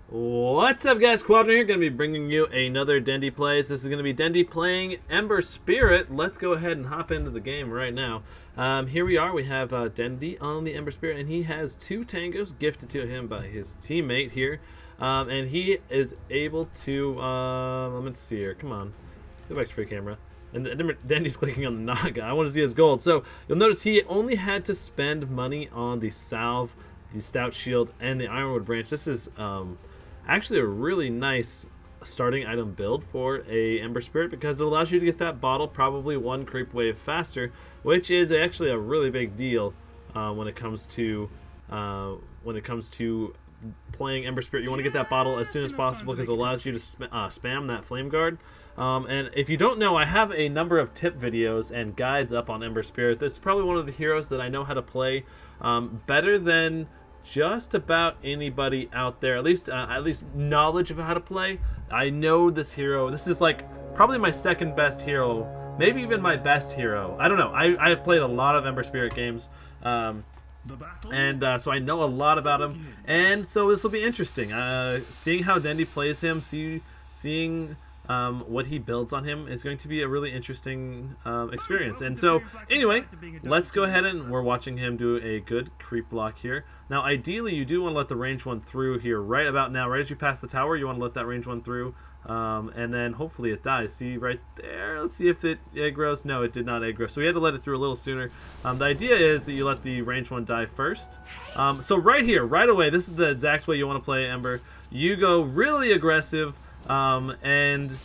What's up, guys? Quadra here, going to be bringing you another Dendi plays. This is going to be Dendi playing Ember Spirit. Let's go ahead and hop into the game right now. Here we are. We have Dendi on the Ember Spirit, and he has 2 tangos gifted to him by his teammate here. And he is able to, let's see here. Come on. Go back to free camera. And Dendi's clicking on the Naga. I want to see his gold. So you'll notice he only had to spend money on the salve, the stout shield, and the ironwood branch. This is actually a really nice starting item build for a Ember Spirit because it allows you to get that bottle probably 1 creep wave faster, which is actually a really big deal when it comes to playing Ember Spirit. You want to get that bottle as soon as possible because it allows you to spam that flame guard. And if you don't know, I have a number of tip videos and guides up on Ember Spirit. This is probably one of the heroes that I know how to play better than just about anybody out there. At least knowledge of how to play. I know this hero. This is like probably my 2nd best hero, maybe even my best hero. I don't know. I have played a lot of Ember Spirit games. So I know a lot about him, and so this will be interesting. Seeing how Dendi plays him, seeing what he builds on him is going to be a really interesting experience. And so, anyway, let's go ahead and we're watching him do a good creep block here. Now, ideally, you do want to let the range one through here right about now. Right as you pass the tower, you want to let that range one through. And then hopefully it dies. See right there? Let's see if it aggroes. No, it did not aggro. So we had to let it through a little sooner. The idea is that you let the range one die first. So right here, right away, this is the exact way you want to play Ember. You go really aggressive and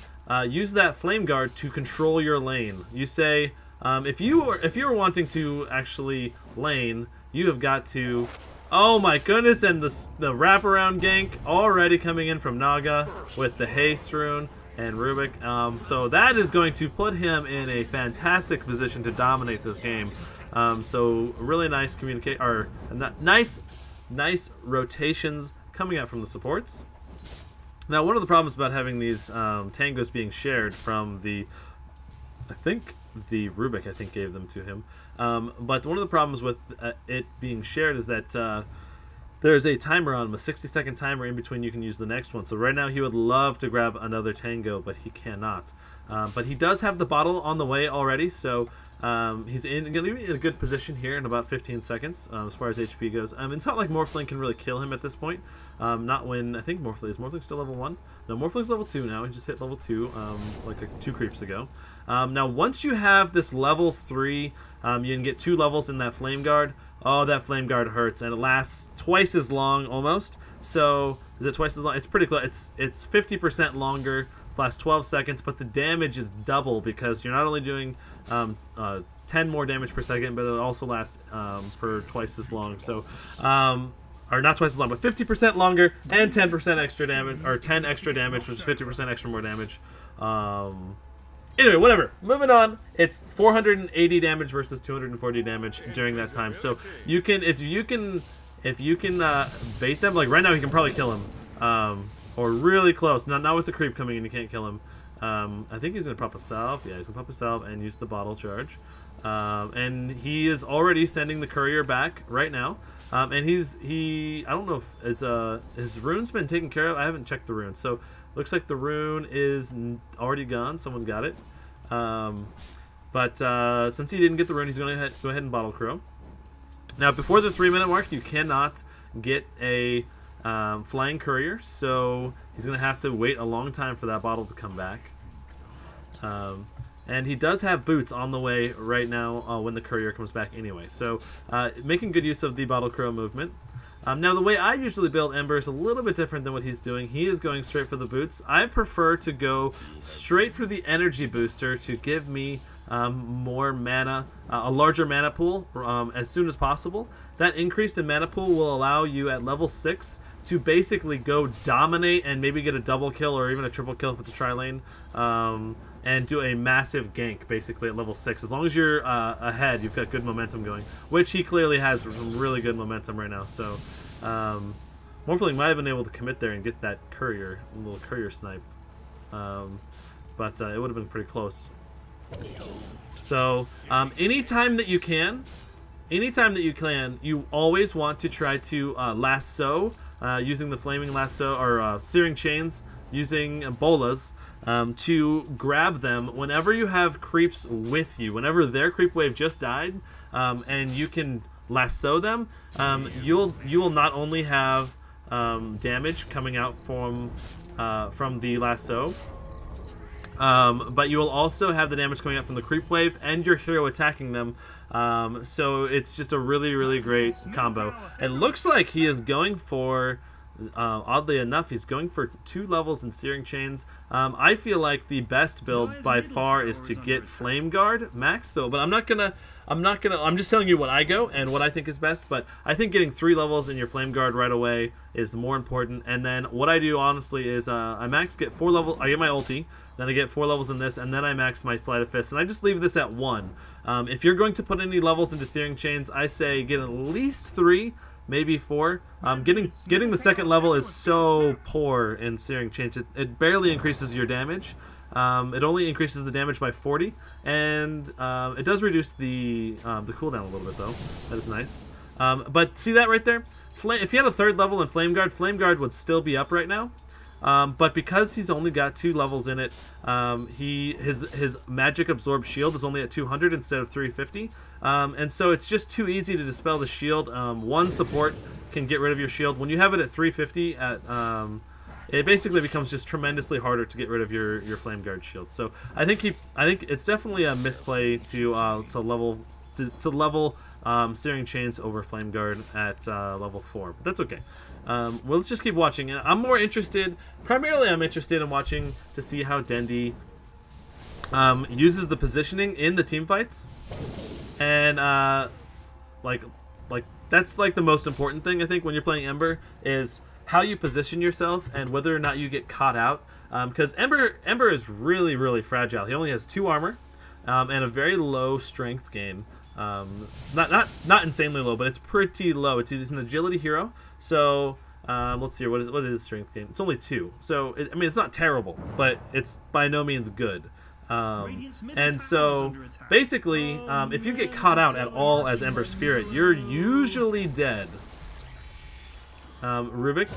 use that flame guard to control your lane. You say if you are wanting to actually lane, you have got to. Oh my goodness, and the wraparound gank already coming in from Naga with the haste rune and Rubik. So that is going to put him in a fantastic position to dominate this game. So really nice nice rotations coming out from the supports. Now, one of the problems about having these tangos being shared from the, I think the Rubik gave them to him. But one of the problems with it being shared is that there's a timer on him, a 60-second timer in between you can use the next one. So right now he would love to grab another tango, but he cannot. But he does have the bottle on the way already, so he's going to be in a good position here in about 15 seconds as far as HP goes. It's not like Morphling can really kill him at this point. Not when, I think Morphling, is Morphling still level 1? No, Morphling's level 2 now. He just hit level 2 like 2 creeps ago. Now once you have this level 3, you can get 2 levels in that Flame Guard. Oh, that Flame Guard hurts, and it lasts twice as long almost. So, is it twice as long? It's pretty close. It's 50% longer, lasts 12 seconds, but the damage is double because you're not only doing 10 more damage per second, but it also lasts for twice as long. So, or not twice as long, but 50% longer and 10% extra damage, or 10 extra damage, which is 50% extra more damage. Anyway, whatever. Moving on. It's 480 damage versus 240 damage during that time. So you can, if you can bait them, like right now, you can probably kill him, or really close. Not with the creep coming in, you can't kill him. I think he's gonna pop a salve. Yeah, he's gonna pop a salve and use the bottle charge. And he is already sending the courier back right now. And I don't know if his rune's been taken care of. I haven't checked the rune, so looks like the rune is already gone. Someone got it. But since he didn't get the rune, he's going to go ahead and bottle crow. Now, before the 3-minute mark, you cannot get a flying courier, so he's going to have to wait a long time for that bottle to come back. And he does have boots on the way right now when the courier comes back anyway. So making good use of the bottle crow movement. Now, the way I usually build Ember is a little bit different than what he's doing. He is going straight for the boots. I prefer to go straight for the energy booster to give me more mana, a larger mana pool as soon as possible. That increase in mana pool will allow you at level 6 to basically go dominate and maybe get a double kill or even a triple kill if it's a tri-lane. And do a massive gank basically at level 6. As long as you're ahead, you've got good momentum going, which he clearly has some really good momentum right now. So Morphling might have been able to commit there and get that courier, little courier snipe, but it would have been pretty close. So anytime that you can, you always want to try to lasso using the flaming lasso or searing chains, using bolas to grab them whenever you have creeps with you. Whenever their creep wave just died, and you can lasso them, you will not only have damage coming out from the lasso, but you will also have the damage coming out from the creep wave and your hero attacking them. So it's just a really, really great combo. It looks like he is going for, oddly enough, he's going for 2 levels in Searing Chains. I feel like the best build by far is to get Flame Guard max. So, but I'm just telling you what I go and what I think is best. But I think getting 3 levels in your Flame Guard right away is more important. And then what I do honestly is I get 4 levels. I get my ulti, then I get 4 levels in this, and then I max my Sleight of Fist. And I just leave this at 1. If you're going to put any levels into Searing Chains, I say get at least 3. Maybe 4. Getting the 2nd level is so poor in Searing Chains. It barely increases your damage. It only increases the damage by 40, and it does reduce the cooldown a little bit though. That is nice. But see that right there? If he had a 3rd level in Flame Guard would still be up right now. But because he's only got 2 levels in it, his magic absorb shield is only at 200 instead of 350, and so it's just too easy to dispel the shield. 1 support can get rid of your shield. When you have it at 350, it basically becomes just tremendously harder to get rid of your Flame Guard shield. So I think it's definitely a misplay to level Searing Chains over Flame Guard at level 4, but that's okay. Well, let's just keep watching. I'm primarily interested in watching to see how Dendi uses the positioning in the team fights, and like that's like the most important thing I think when you're playing Ember is how you position yourself and whether or not you get caught out. Because Ember is really, really fragile. He only has 2 armor and a very low strength gain. Not insanely low, but it's pretty low. He's an agility hero. So let's see here. What is his strength gain? It's only 2. So I mean, it's not terrible, but it's by no means good. And so basically, if you get caught out at all as Ember Spirit, you're usually dead. Rubik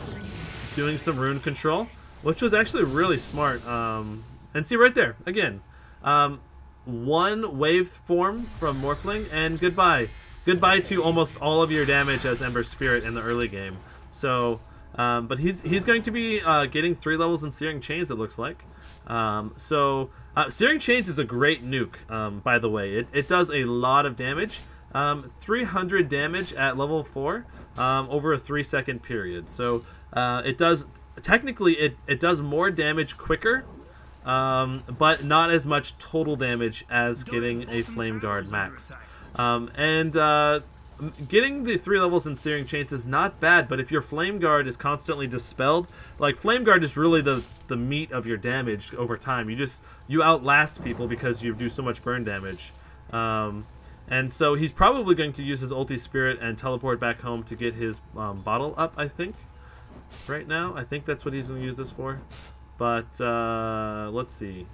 doing some rune control, which was actually really smart. And see right there again. 1 wave form from Morphling, and goodbye to almost all of your damage as Ember Spirit in the early game. So, but he's going to be getting 3 levels in Searing Chains, it looks like. Searing Chains is a great nuke, by the way. It does a lot of damage. 300 damage at level 4 over a 3-second period. So it does technically it does more damage quicker. But not as much total damage as getting a Flame Guard max. Getting the 3 levels in Searing Chains is not bad, but if your Flame Guard is constantly dispelled, like Flame Guard is really the meat of your damage over time. You outlast people because you do so much burn damage. And so he's probably going to use his ulti spirit and teleport back home to get his bottle up, I think. Right now, I think that's what he's going to use this for. But let's see.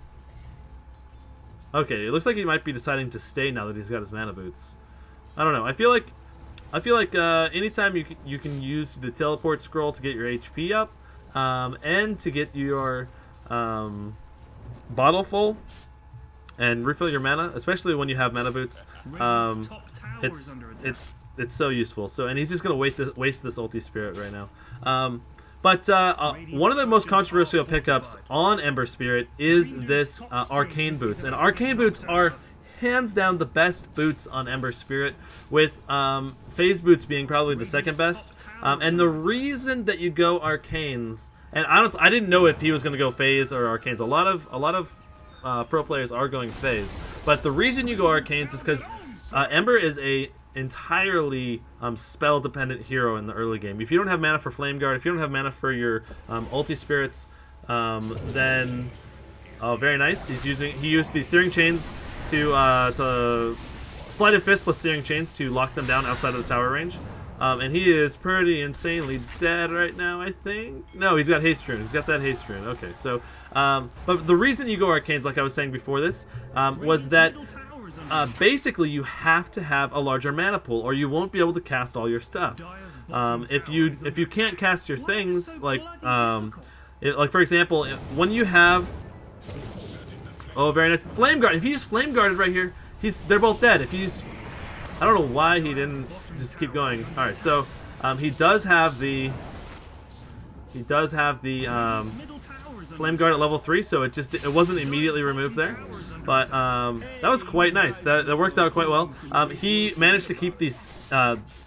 Okay, it looks like he might be deciding to stay now that he's got his mana boots. I don't know. I feel like anytime you can use the teleport scroll to get your HP up, and to get your bottle full and refill your mana, especially when you have mana boots, it's so useful. So, and he's just gonna waste this ulti spirit right now. But one of the most controversial pickups on Ember Spirit is this Arcane Boots. And Arcane Boots are hands down the best boots on Ember Spirit, with Phase Boots being probably the 2nd best. And the reason that you go Arcanes, and honestly, I didn't know if he was going to go Phase or Arcanes. A lot of pro players are going Phase. But the reason you go Arcanes is because Ember is a entirely spell dependent hero in the early game. If you don't have mana for Flame Guard, if you don't have mana for your ulti spirits, then very nice. He used the Searing Chains to Sleight of Fist plus Searing Chains to lock them down outside of the tower range. And he is pretty insanely dead right now, I think. No, he's got Haste Rune. He's got that Haste Rune. Okay, so but the reason you go Arcanes, like I was saying before this, was that basically you have to have a larger mana pool, or you won't be able to cast all your stuff. If you can't cast your things, like for example, when you have very nice Flame Guard. If you use Flame Guarded right here, they're both dead. If you use, I don't know why he didn't just keep going. All right, so he does have the Flame Guard at level 3, so it wasn't immediately removed there. But that was quite nice. That worked out quite well. He managed to keep these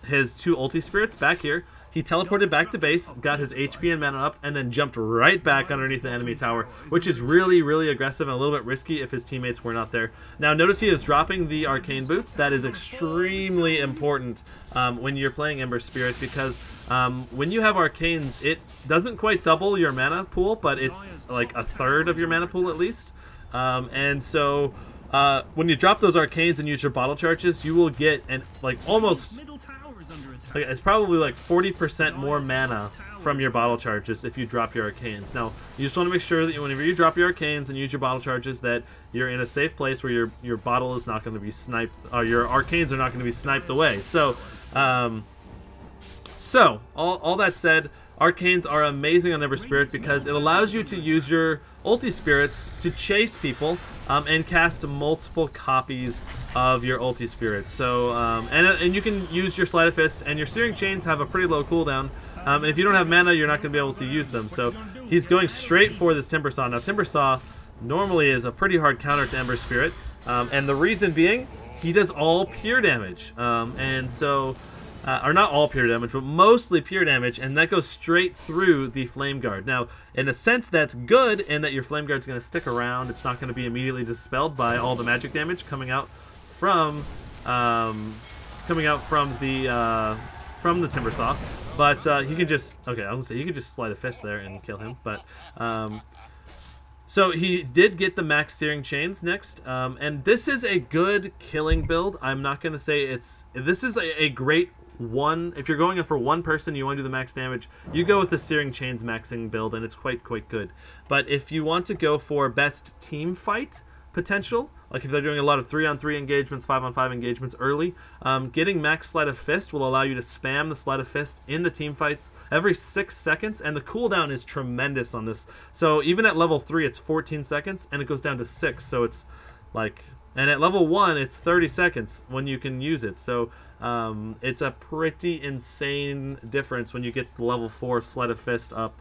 his 2 ulti spirits back here. He teleported back to base, got his HP and mana up, and then jumped right back underneath the enemy tower, which is really, really aggressive and a little bit risky if his teammates were not there. Now, notice he is dropping the Arcane Boots. That is extremely important when you're playing Ember Spirit, because when you have Arcanes, it doesn't quite double your mana pool, but it's like a third of your mana pool at least. And so when you drop those Arcanes and use your bottle charges, you will get almost... it's probably like 40% more mana from your bottle charges if you drop your Arcanes. Now, you just want to make sure that whenever you drop your Arcanes and use your bottle charges, that you're in a safe place where your bottle is not going to be sniped, or your Arcanes are not going to be sniped away. So, all that said, Arcanes are amazing on Ember Spirit because it allows you to use your ulti spirits to chase people and cast multiple copies of your ulti spirits. So and you can use your Sleight of Fist, and your Searing Chains have a pretty low cooldown. And if you don't have mana, you're not going to be able to use them. So he's going straight for this Timber Saw. Now, Timber Saw normally is a pretty hard counter to Ember Spirit, and the reason being he does all pure damage, and so. Or not all pure damage, but mostly pure damage, and that goes straight through the Flame Guard. Now, in a sense, that's good in that your Flame Guard's going to stick around. It's not going to be immediately dispelled by all the magic damage coming out from the Timber Saw. But he can just I was gonna say he could just Sleight of Fist there and kill him. But so he did get the max Searing Chains next, and this is a good killing build. I'm not gonna say this is a great one. If you're going in for one person, you want to do the max damage, you go with the Searing Chains maxing build, and it's quite good. But if you want to go for best team fight potential, like if they're doing a lot of 3-on-3 engagements, 5-on-5 engagements early, getting max Sleight of Fist will allow you to spam the Sleight of Fist in the team fights every 6 seconds, and the cooldown is tremendous on this. So even at level 3, it's 14 seconds, and it goes down to 6, so it's like... And at level 1, it's 30 seconds when you can use it. So it's a pretty insane difference when you get the level 4 Sleight of Fist up.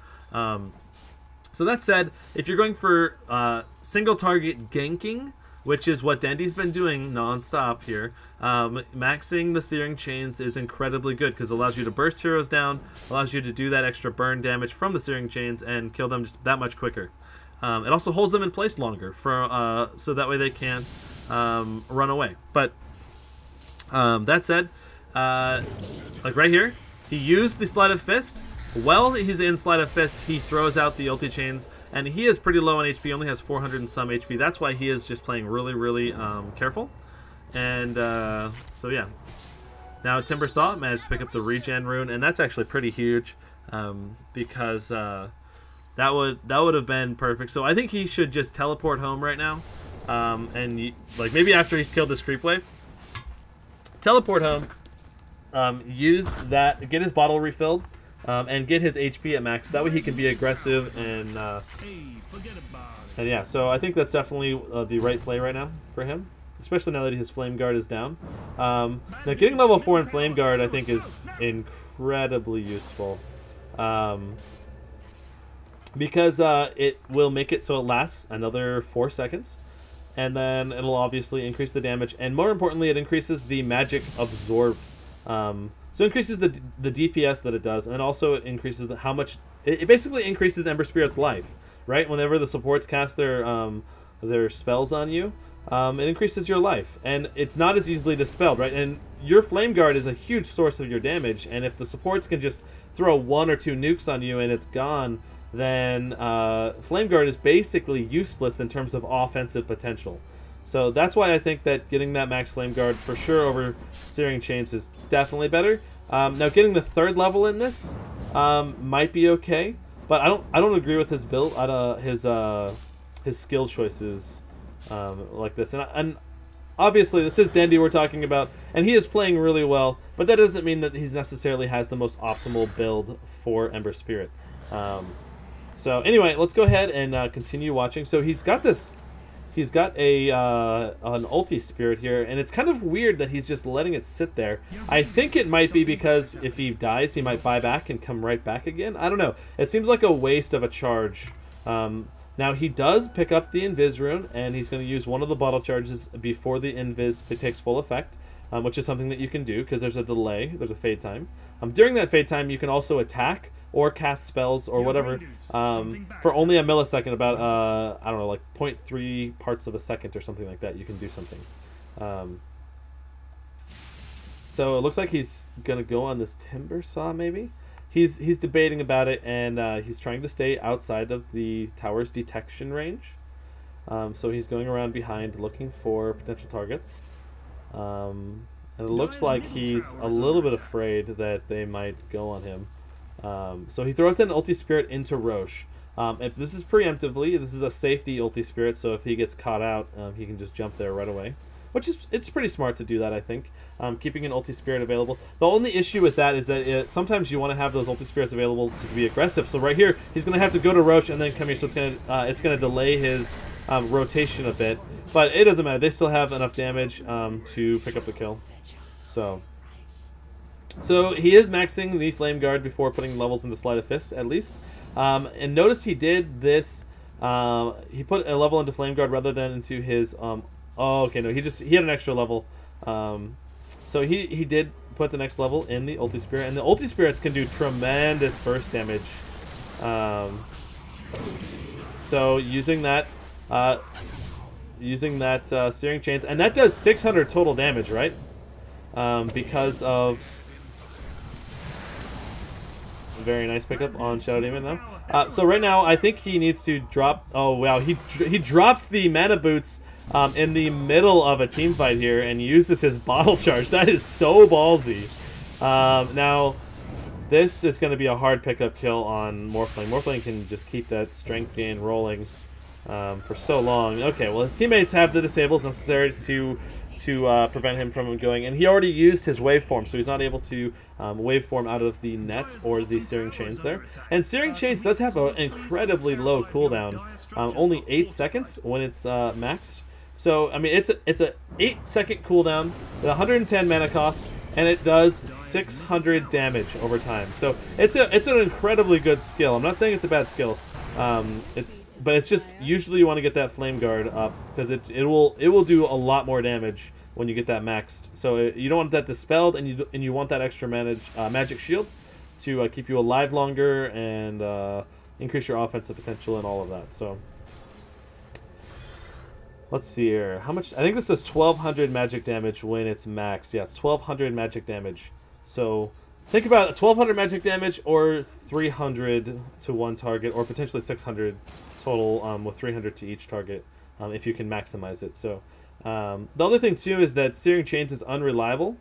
So that said, if you're going for single target ganking, which is what Dendi's been doing non-stop here, maxing the Searing Chains is incredibly good because it allows you to burst heroes down, allows you to do that extra burn damage from the Searing Chains and kill them just that much quicker. It also holds them in place longer, so that way they can't run away. But that said, like right here, he used the Sleight of Fist. While he's in Sleight of Fist, he throws out the ulti chains, and he is pretty low on HP, only has 400 and some HP. That's why he is just playing really careful. And so yeah. Now Timber Saw managed to pick up the regen rune, and that's actually pretty huge because that would have been perfect. So I think he should just teleport home right now, and like maybe after he's killed this creep wave, teleport home, use that, get his bottle refilled, and get his HP at max. That way he can be aggressive and yeah. So I think that's definitely the right play right now for him, especially now that his Flame Guard is down. Now getting level 4 in Flame Guard I think is incredibly useful. Because it will make it so it lasts another 4 seconds, and then it'll obviously increase the damage, and more importantly, it increases the magic absorb. So it increases the DPS that it does, and also it increases how much. It basically increases Ember Spirit's life, right? Whenever the supports cast their spells on you, it increases your life, and it's not as easily dispelled, right? And your Flame Guard is a huge source of your damage, and if the supports can just throw 1 or 2 nukes on you and it's gone, then Flame Guard is basically useless in terms of offensive potential. So that's why I think that getting that max Flame Guard for sure over Searing Chains is definitely better. Now getting the 3rd level in this might be okay, but I don't agree with his build, his skill choices like this. And obviously this is Dendi we're talking about, and he is playing really well, but that doesn't mean that he necessarily has the most optimal build for Ember Spirit. So anyway, let's go ahead and continue watching. So he's got this, he's got a an ulti spirit here, and it's kind of weird that he's just letting it sit there. I think it might be because if he dies, he might buy back and come right back again. I don't know. It seems like a waste of a charge. Now he does pick up the Invis rune, and he's going to use one of the bottle charges before the Invis takes full effect, which is something that you can do because there's a delay, there's a fade time. During that fade time, you can also attack or cast spells or whatever for only a millisecond, about I don't know, like 0.3 parts of a second or something like that. You can do something. So it looks like he's gonna go on this timber saw. Maybe he's debating about it, and he's trying to stay outside of the tower's detection range. So he's going around behind looking for potential targets. And it looks like he's a little bit afraid that they might go on him. So he throws an ulti spirit into Roche. If this is preemptively, this is a safety ulti spirit, so if he gets caught out, he can just jump there right away. Which is, it's pretty smart to do that, I think. Keeping an ulti spirit available. The only issue with that is that sometimes you want to have those ulti spirits available to be aggressive. So right here, he's going to have to go to Roche and then come here, so it's gonna delay his rotation a bit. But it doesn't matter. They still have enough damage to pick up the kill. So he is maxing the Flame Guard before putting levels into Sleight of Fist, at least. And notice he did this. He put a level into Flame Guard rather than into his. Oh, okay, no, he had an extra level. So he did put the next level in the Ulti Spirit, and the Ulti Spirits can do tremendous burst damage. So using that Searing Chains, and that does 600 total damage, right? Because of very nice pickup on Shadow Demon now. So right now, I think he needs to drop. Oh wow, he drops the mana boots in the middle of a team fight here and uses his bottle charge. That is so ballsy. Now, this is going to be a hard pickup kill on Morphling. Morphling can just keep that strength gain rolling for so long. Okay, well his teammates have the disables necessary to prevent him from going, and he already used his waveform, so he's not able to waveform out of the net or the Searing Chains there. And Searing Chains does have an incredibly low cooldown, only 8 seconds when it's maxed. So I mean, it's a 8-second cooldown with 110 mana cost, and it does 600 damage over time. So it's an incredibly good skill. I'm not saying it's a bad skill. But it's just usually you want to get that Flame Guard up because it will do a lot more damage when you get that maxed. So you don't want that dispelled, and you want that extra magic shield to keep you alive longer and increase your offensive potential and all of that. So let's see here. How much? I think this does 1200 magic damage when it's maxed. Yeah, it's 1200 magic damage. So think about 1200 magic damage or 300 to one target, or potentially 600 total with 300 to each target if you can maximize it. So the other thing too is that Searing Chains is unreliable.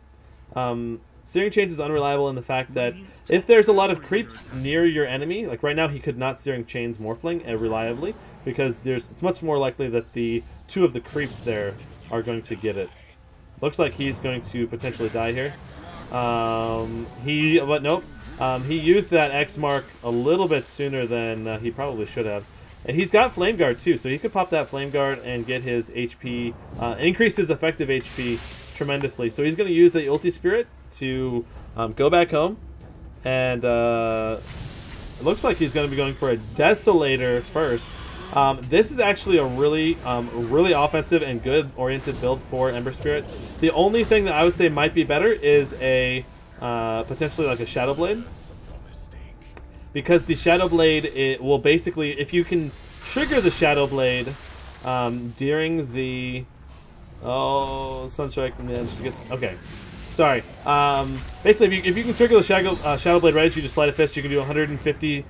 Searing Chains is unreliable in the fact that if there's a lot of creeps near your enemy, like right now he could not Searing Chains Morphling reliably because it's much more likely that the two of the creeps there are going to get it. Looks like he's going to potentially die here. But nope. He used that X mark a little bit sooner than he probably should have. And he's got Flame Guard too, so he could pop that Flame Guard and get his HP, increase his effective HP tremendously. So he's going to use the Ulti Spirit to go back home, and it looks like he's going to be going for a Desolator first. This is actually a really offensive and good oriented build for Ember Spirit. The only thing that I would say might be better is a potentially like a Shadow Blade, because the Shadow Blade, it will basically, if you can trigger the Shadow Blade during the Sunstrike managed to get sorry. Basically, if you can trigger the Shadow Blade right as you just Sleight of Fist, you can do 150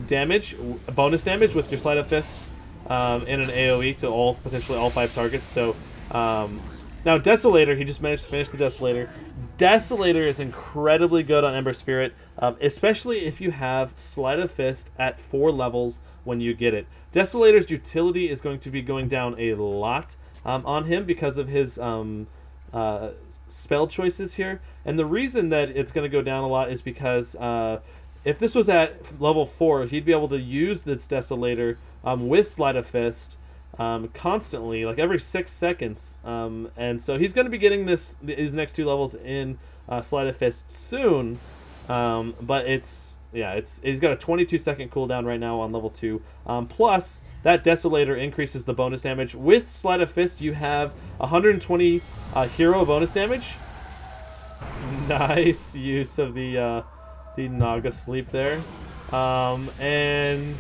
damage, bonus damage with your Sleight of Fist in an AoE to potentially all 5 targets. So now Desolator, he just managed to finish the Desolator. Desolator is incredibly good on Ember Spirit, especially if you have Sleight of Fist at 4 levels when you get it. Desolator's utility is going to be going down a lot on him because of his spell choices here. And the reason that it's going to go down a lot is because if this was at level 4, he'd be able to use this Desolator with Sleight of Fist constantly, like every 6 seconds. And so he's going to be getting these next 2 levels in Sleight of Fist soon. But he's got a 22-second cooldown right now on level 2. Plus, that Desolator increases the bonus damage. With Sleight of Fist, you have 120 hero bonus damage. Nice use of the Naga Sleep there. And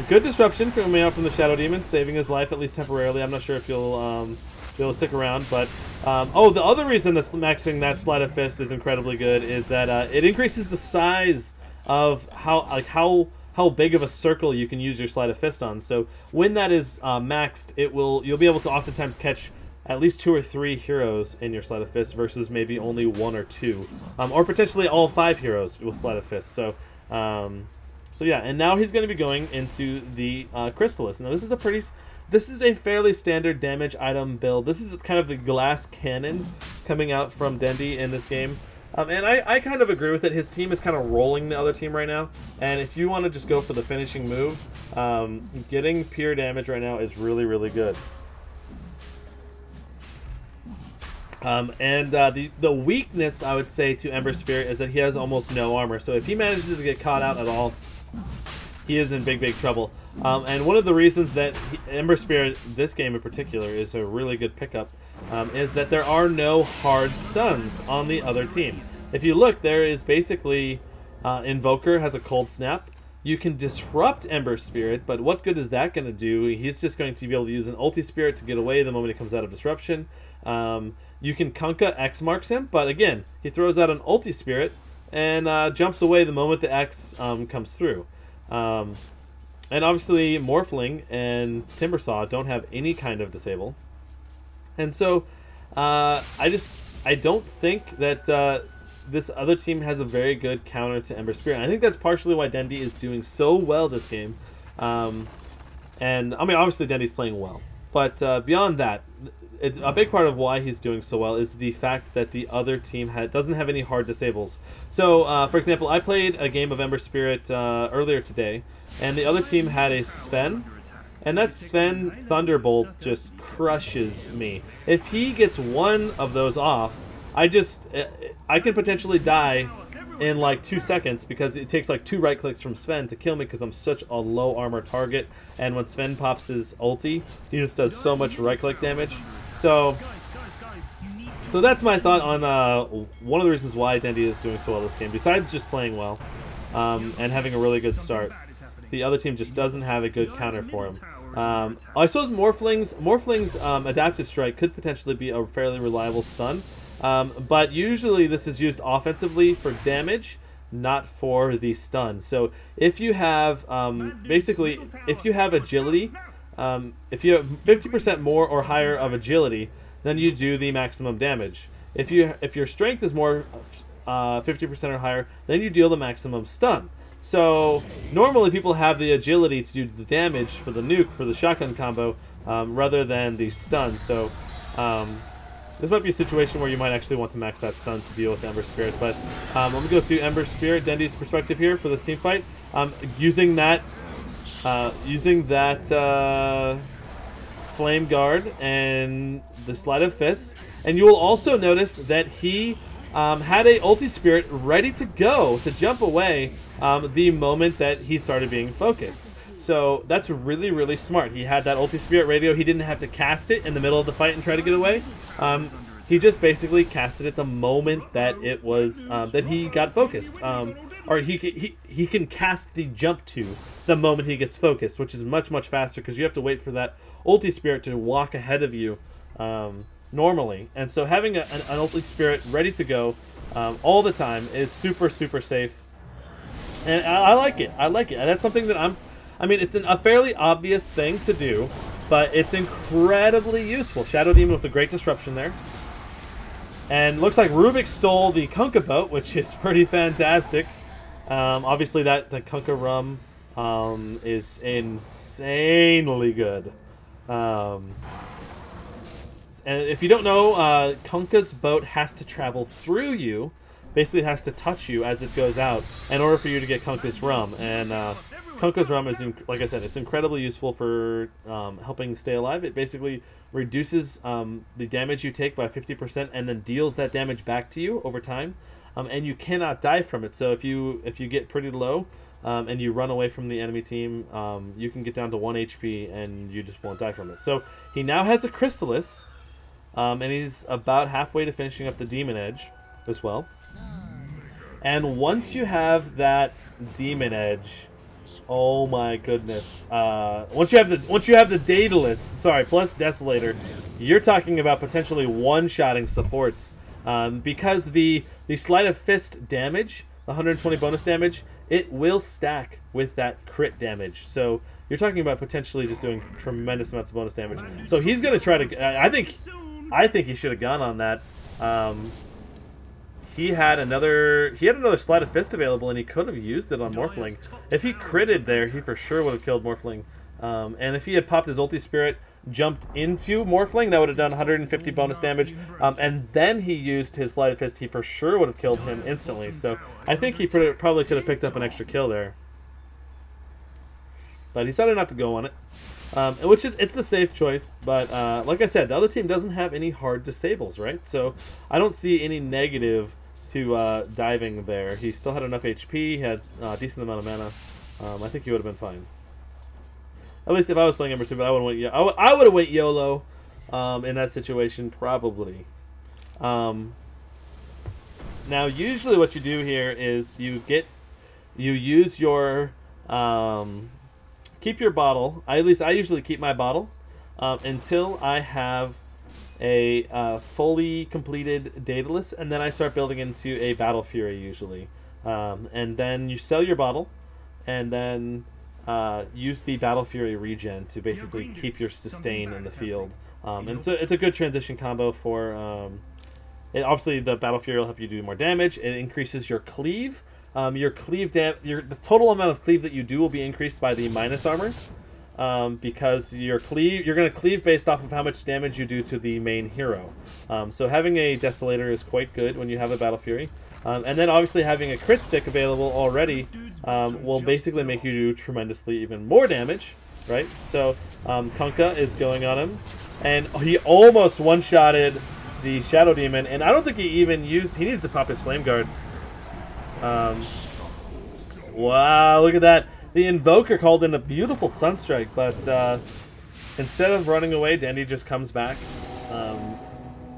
good disruption coming out from the Shadow Demon, saving his life, at least temporarily. I'm not sure if you'll be able to stick around, but the other reason that maxing that Sleight of Fist is incredibly good is that it increases the size of how big of a circle you can use your Sleight of Fist on. So when that is maxed, you'll be able to oftentimes catch at least 2 or 3 heroes in your Sleight of Fist versus maybe only 1 or 2, or potentially all 5 heroes with Sleight of Fist. So yeah, and now he's going to be going into the Crystallis. Now this is a fairly standard damage item build. This is kind of the glass cannon coming out from Dendi in this game. And I kind of agree with it. His team is kind of rolling the other team right now. And if you want to just go for the finishing move, getting pure damage right now is really, really good. The weakness, I would say, to Ember Spirit is that he has almost no armor. So if he manages to get caught out at all, he is in big, big trouble. And one of the reasons that Ember Spirit, this game in particular, is a really good pickup is that there are no hard stuns on the other team. If you look, there is basically Invoker has a cold snap. You can disrupt Ember Spirit, but what good is that going to do? He's just going to be able to use an ulti spirit to get away the moment he comes out of disruption. You can Kunkka X marks him, but again, he throws out an ulti spirit and jumps away the moment the X comes through. And obviously, Morphling and Timbersaw don't have any kind of disable. And so, I don't think that this other team has a very good counter to Ember Spirit. And I think that's partially why Dendi is doing so well this game. And, I mean, obviously Dendi's playing well. But beyond that, a big part of why he's doing so well is the fact that the other team doesn't have any hard disables. So, for example, I played a game of Ember Spirit earlier today, and the other team had a Sven, and that Sven Thunderbolt just crushes me. If he gets one of those off, I can potentially die in like 2 seconds because it takes like 2 right clicks from Sven to kill me because I'm such a low armor target. And when Sven pops his ulti, he just does so much right click damage. So that's my thought on one of the reasons why Dendi is doing so well this game. Besides just playing well and having a really good start, the other team just doesn't have a good counter for him. I suppose Morphling's Adaptive Strike could potentially be a fairly reliable stun. But usually this is used offensively for damage, not for the stun. So if you have, basically, if you have agility, if you have 50% more or higher of agility, then you do the maximum damage. If your strength is more 50% or higher, then you deal the maximum stun. So normally people have the agility to do the damage for the nuke, for the shotgun combo, rather than the stun. So this might be a situation where you might actually want to max that stun to deal with Ember Spirit. But I'm going to go to Ember Spirit, Dendi's perspective here for this team fight. Using that Flame Guard and the Sleight of Fist. And you will also notice that he had a ulti spirit ready to go to jump away the moment that he started being focused. So that's really, really smart. He had that ulti spirit radio. He didn't have to cast it in the middle of the fight and try to get away. He just basically casted it the moment that it was that he got focused. Or he can cast the jump to the moment he gets focused, which is much, much faster because you have to wait for that ulti spirit to walk ahead of you normally. And so having an ulti spirit ready to go all the time is super, super safe. And I like it. I like it. And that's something that I mean, it's a fairly obvious thing to do, but it's incredibly useful. Shadow Demon with a great disruption there. And looks like Rubik stole the Kunkka boat, which is pretty fantastic. Obviously, the Kunkka rum is insanely good. And if you don't know, Kunkka's boat has to travel through you. Basically, it has to touch you as it goes out in order for you to get Kunkka's rum. And Kunkka's rum is, like I said, it's incredibly useful for helping stay alive. It basically reduces the damage you take by 50% and then deals that damage back to you over time. And you cannot die from it. So if you get pretty low and you run away from the enemy team, you can get down to 1 HP and you just won't die from it. So he now has a Crystallis. And he's about halfway to finishing up the Demon Edge as well. And once you have that Demon Edge, oh my goodness! Once you have the Daedalus, sorry, plus Desolator, you're talking about potentially one-shotting supports because the Sleight of Fist damage, the 120 bonus damage, it will stack with that crit damage. So you're talking about potentially just doing tremendous amounts of bonus damage. So he's going to try to. I think he should have gone on that. He had another Sleight of Fist available, and he could have used it on Morphling. If he critted there, he for sure would have killed Morphling. And if he had popped his Ulti Spirit, jumped into Morphling, that would have done 150 bonus damage. And then he used his Sleight of Fist, he for sure would have killed him instantly. So I think he probably could have picked up an extra kill there. But he decided not to go on it. Which is, it's the safe choice, but like I said, the other team doesn't have any hard disables, right? So I don't see any negative to diving there. He still had enough HP, he had a decent amount of mana. I think he would have been fine. At least if I was playing Ember Super, I would have went YOLO in that situation, probably. Now, usually what you do here is you use your keep your bottle. At least I usually keep my bottle until I have a fully completed Daedalus, and then I start building into a Battle Fury usually. And then you sell your bottle, and then use the Battle Fury regen to basically keep your sustain in the field. And so it's a good transition combo for... obviously, the Battle Fury will help you do more damage. It increases your cleave. The total amount of cleave that you do will be increased by the minus armor, because you're going to cleave based off of how much damage you do to the main hero. So having a Desolator is quite good when you have a Battle Fury, and then obviously having a crit stick available already will basically make you do tremendously even more damage, right? So Kunkka is going on him, and he almost one-shotted the Shadow Demon, and I don't think he even used. He needs to pop his Flame Guard. Wow, look at that. The Invoker called in a beautiful Sunstrike, but instead of running away, Dendi just comes back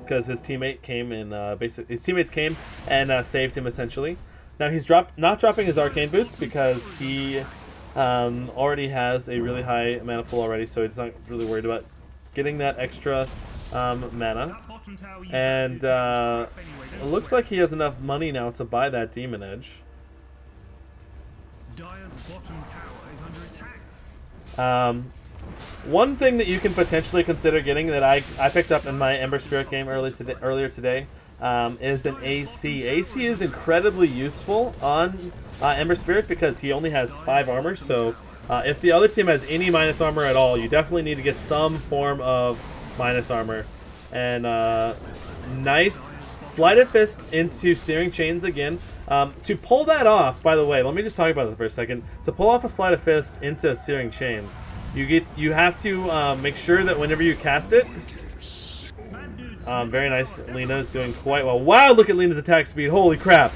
because his teammate came and his teammates came and saved him essentially. Now he's not dropping his Arcane Boots because he already has a really high mana pool already, so he's not really worried about getting that extra mana. And it looks like he has enough money now to buy that Demon Edge. One thing that you can potentially consider getting that I picked up in my Ember Spirit game earlier today is an AC. AC is incredibly useful on Ember Spirit because he only has 5 armor. So if the other team has any minus armor at all, you definitely need to get some form of minus armor. And nice Sleight of Fist into Searing Chains again. To pull that off, by the way, let me just talk about it for a second. To pull off a Sleight of Fist into Searing Chains, you have to make sure that whenever you cast it, very nice. Lena's doing quite well. Wow, look at Lena's attack speed. Holy crap.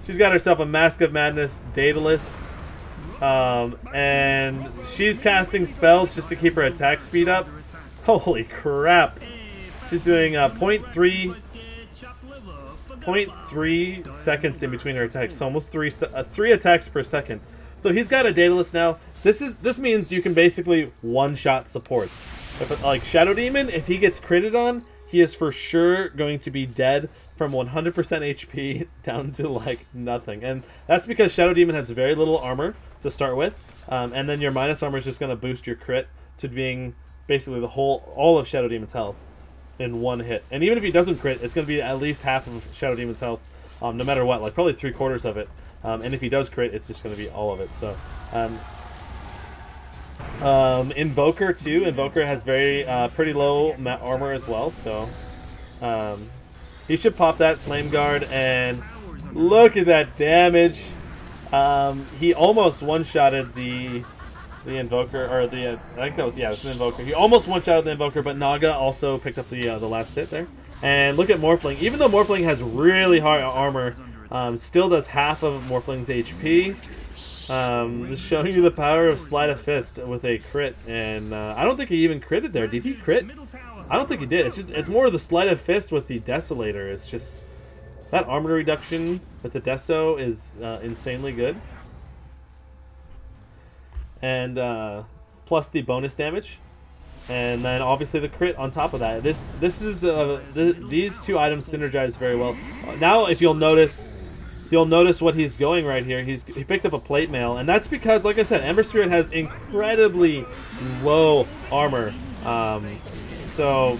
She's got herself a Mask of Madness Daedalus. And she's casting spells just to keep her attack speed up. Holy crap. She's doing 0.3 seconds in between her attacks. So almost 3 attacks per second. So he's got a Daedalus now. This means you can basically one-shot supports. Like Shadow Demon, if he gets critted on, he is for sure going to be dead from 100% HP down to like nothing. And that's because Shadow Demon has very little armor to start with. And then your minus armor is just going to boost your crit to being basically all of Shadow Demon's health in one hit. And even if he doesn't crit, it's going to be at least half of Shadow Demon's health, no matter what, like probably 3/4 of it. And if he does crit, it's just going to be all of it. So Invoker too. Invoker has very pretty low armor as well, so he should pop that Flame Guard. And look at that damage. He almost one-shotted the Invoker, or the I think that was, yeah, it was an Invoker. He almost one-shotted the Invoker, but Naga also picked up the last hit there. And look at Morphling. Even though Morphling has really high armor, still does half of Morphling's HP. Just showing you the power of Sleight of Fist with a crit, and I don't think he even critted there. Did he crit? I don't think he did. It's more of the Sleight of Fist with the Desolator. It's just that armor reduction with the Deso is insanely good, and plus the bonus damage, and then obviously the crit on top of that. These two items synergize very well. Now, if you'll notice what he's going right here. He picked up a plate mail, and that's because, like I said, Ember Spirit has incredibly low armor. So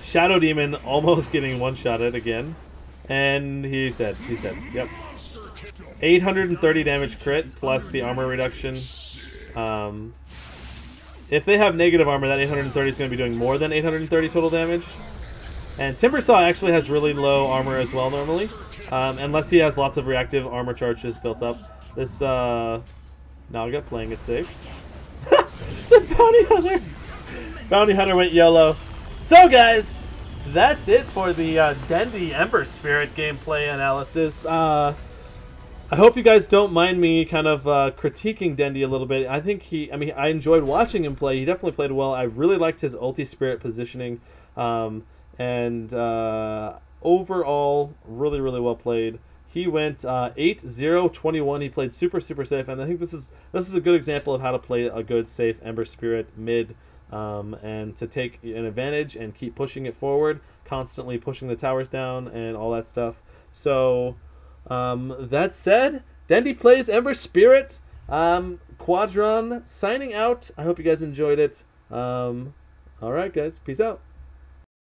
Shadow Demon almost getting one-shotted again, and he's dead. He's dead. Yep. 830 damage crit plus the armor reduction. If they have negative armor, that 830 is going to be doing more than 830 total damage. And Timbersaw actually has really low armor as well normally, unless he has lots of reactive armor charges built up. This Naga playing it safe. The Bounty Hunter went YOLO. So guys, that's it for the Dendi Ember Spirit gameplay analysis. I hope you guys don't mind me kind of critiquing Dendi a little bit. I think I enjoyed watching him play. He definitely played well. I really liked his ulti spirit positioning. And overall, really, really well played. He went 8-0-21. He played super, super safe, and I think this is a good example of how to play a good, safe Ember Spirit mid, and to take an advantage and keep pushing it forward, constantly pushing the towers down and all that stuff. So, that said, Dendi plays Ember Spirit. Quadron signing out. I hope you guys enjoyed it. All right, guys. Peace out.